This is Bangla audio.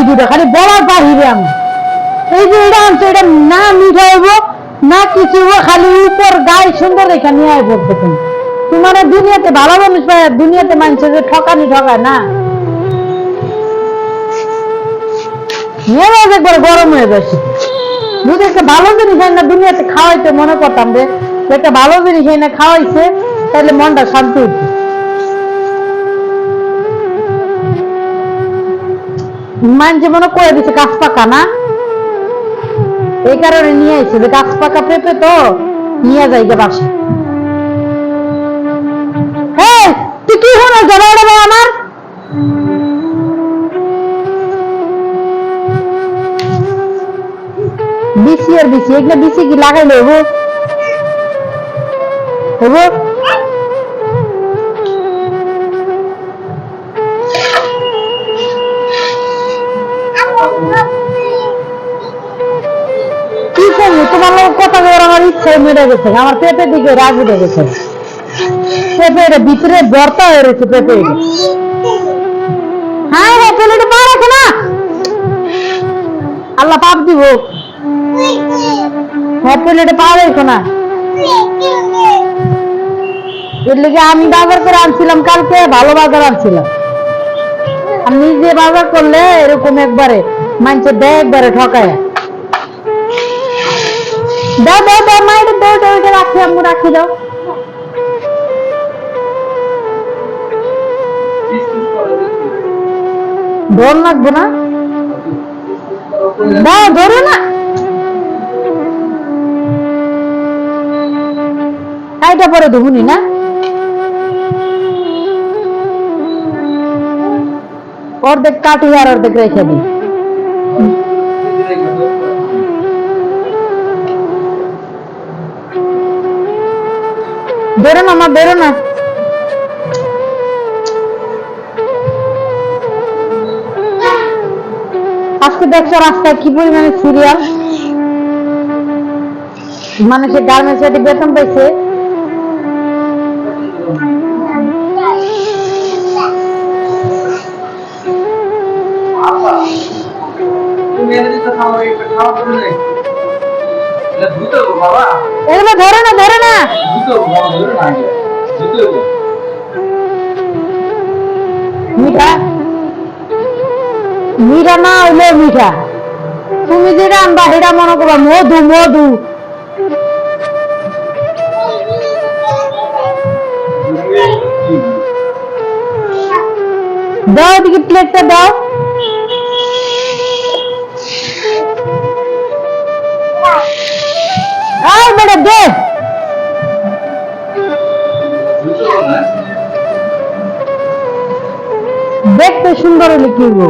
দুটা খালি বলার বাহিরে আমি এই যে এটা আনছে এটা না মিঠা হইব না কিছু খালি উপর গায়ে সুন্দর রেখা নিয়ে আয় পড়তে তুমি তোমার দুনিয়াতে ভালো মানুষ পায় দুনিয়াতে মানছে যে ঠকানি ঠকায় না মেজাজ একবার গরম হয়ে গেছে যদি একটা ভালো জিনিস হয় না দুনিয়াতে খাওয়াইতে মনে করতাম যে একটা ভালো জিনিস হয় না খাওয়াইছে তাহলে মনটা শান্তি হইতো মানছে মনে করে দিচ্ছে গাছ পাকা না এই কারণে নিয়ে আসছে যে গাছ পাকা পেঁপে তো নিয়ে যাই গে বাসা তুই কি শোনো জানো ভাই আমার বিসি আর বিসি এগুলো বিসি কি লাগাইলে হবো হবো কি করবো তোমার লোক কথা বলার আমার ইচ্ছাই মেরে গেছে আমার পেঁপে দিকে রাগ উঠে গেছে পেঁপে ভিতরে ভর্তা হয়ে রয়েছে পেঁপে হ্যাঁ হ্যাঁ প্লেটে পা রাখে না আল্লাহ পাপ দিব হ্যাঁ প্লেটে পা রেখো না এর লেগে আমি বাজার করে আনছিলাম কালকে ভালো বাজার আনছিলাম আমি নিজে বাজার করলে এরকম একবারে মানছে দেয় একবারে ঠকায় দাও দাও দাও মায়ের দাও দাও এটা রাখি আমি রাখি দাও ধর লাগবো না দাও ধরো না এইটা পরে ধুবুনি না অর্ধেক কাটি আর অর্ধেক রেখে দিই বেরো না মা বেরো না আজকে দেখছো রাস্তায় কি পরিমাণে সিরিয়াল মানুষের গার্মেন্টস এ বেতন পাইছে এগুলো ধরে না ধরে না মিঠা মিঠা না হইলে মিঠা তুমি যেটা আনবা সেটা মনে করবা মধু মধু দাও দিকে প্লেটটা দাও আর বেটা দে দেখতে সুন্দর হলে কি গো